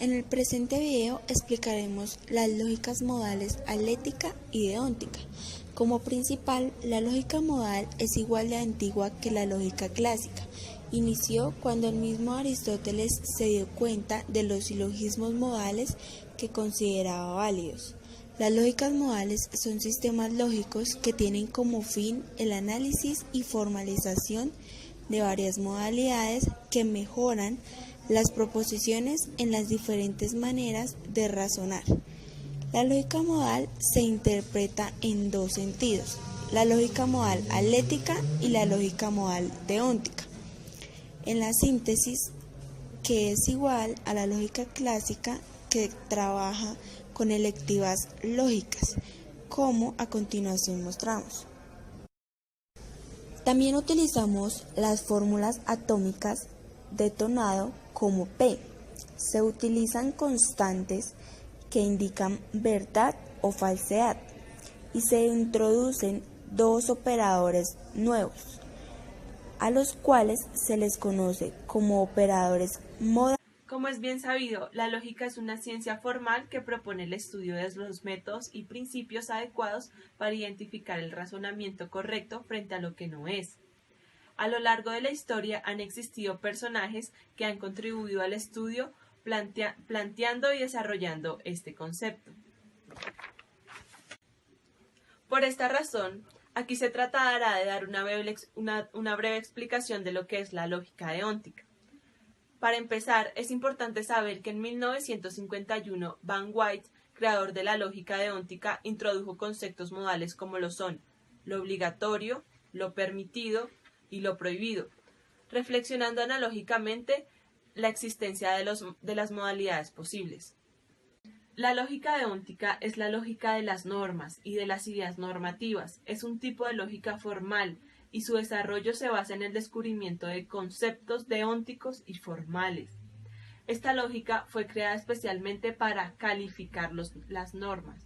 En el presente video explicaremos las lógicas modales alética y deóntica. Como principal, la lógica modal es igual de antigua que la lógica clásica. Inició cuando el mismo Aristóteles se dio cuenta de los silogismos modales que consideraba válidos. Las lógicas modales son sistemas lógicos que tienen como fin el análisis y formalización de varias modalidades que mejoran las proposiciones en las diferentes maneras de razonar. La lógica modal se interpreta en dos sentidos: la lógica modal alética y la lógica modal deóntica. En la síntesis, que es igual a la lógica clásica, que trabaja con electivas lógicas, como a continuación mostramos. También utilizamos las fórmulas atómicas de tonado como P. Se utilizan constantes que indican verdad o falsedad y se introducen dos operadores nuevos, a los cuales se les conoce como operadores modales. Como es bien sabido, la lógica es una ciencia formal que propone el estudio de los métodos y principios adecuados para identificar el razonamiento correcto frente a lo que no es. A lo largo de la historia han existido personajes que han contribuido al estudio planteando y desarrollando este concepto. Por esta razón, aquí se tratará de dar una breve explicación de lo que es la lógica deóntica. Para empezar, es importante saber que en 1951 Van White, creador de la lógica deóntica, introdujo conceptos modales como lo son lo obligatorio, lo permitido y lo prohibido, reflexionando analógicamente la existencia de las modalidades posibles. La lógica deóntica es la lógica de las normas y de las ideas normativas. Es un tipo de lógica formal y su desarrollo se basa en el descubrimiento de conceptos deónticos y formales. Esta lógica fue creada especialmente para calificar las normas.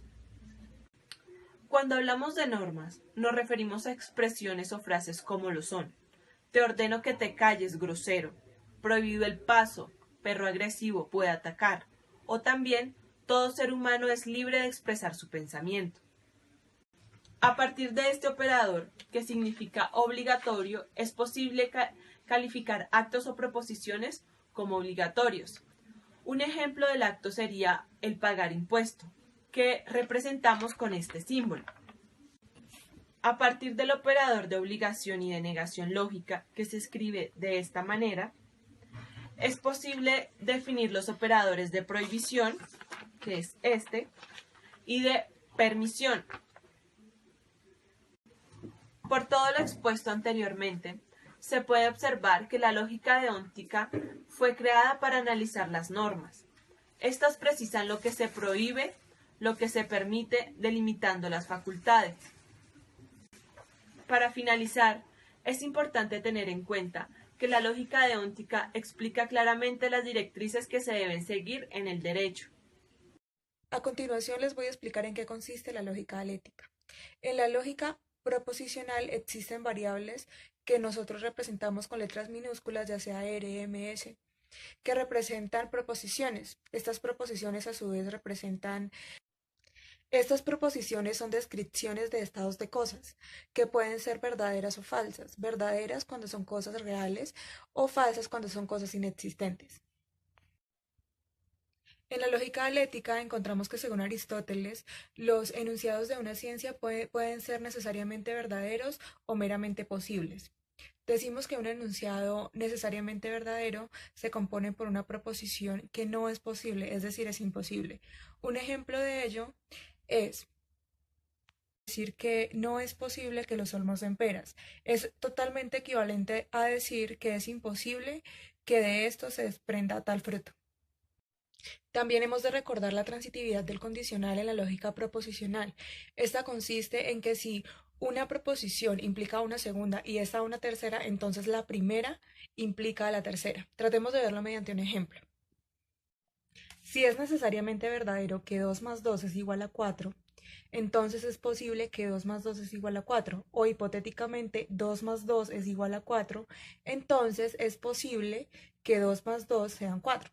Cuando hablamos de normas, nos referimos a expresiones o frases como lo son: te ordeno que te calles, grosero; prohibido el paso; perro agresivo puede atacar; o también todo ser humano es libre de expresar su pensamiento. A partir de este operador, que significa obligatorio, es posible calificar actos o proposiciones como obligatorios. Un ejemplo del acto sería el pagar impuesto, que representamos con este símbolo. A partir del operador de obligación y de negación lógica, que se escribe de esta manera, es posible definir los operadores de prohibición, que es este, y de permisión. Por todo lo expuesto anteriormente, se puede observar que la lógica deóntica fue creada para analizar las normas. Estas precisan lo que se prohíbe, lo que se permite, delimitando las facultades. Para finalizar, es importante tener en cuenta que la lógica deóntica explica claramente las directrices que se deben seguir en el derecho. A continuación les voy a explicar en qué consiste la lógica alética. En la lógica proposicional existen variables que nosotros representamos con letras minúsculas, ya sea R, M, S, que representan proposiciones. Estas proposiciones a su vez Estas proposiciones son descripciones de estados de cosas, que pueden ser verdaderas o falsas, verdaderas cuando son cosas reales o falsas cuando son cosas inexistentes. En la lógica alética encontramos que, según Aristóteles, los enunciados de una ciencia pueden ser necesariamente verdaderos o meramente posibles. Decimos que un enunciado necesariamente verdadero se compone por una proposición que no es posible, es decir, es imposible. Un ejemplo de ello es decir que no es posible que los olmos den peras. Es totalmente equivalente a decir que es imposible que de esto se desprenda tal fruto. También hemos de recordar la transitividad del condicional en la lógica proposicional. Esta consiste en que si una proposición implica una segunda y esta una tercera, entonces la primera implica a la tercera. Tratemos de verlo mediante un ejemplo. Si es necesariamente verdadero que 2 más 2 es igual a 4, entonces es posible que 2 más 2 es igual a 4, o hipotéticamente 2 más 2 es igual a 4, entonces es posible que 2 más 2 sean 4.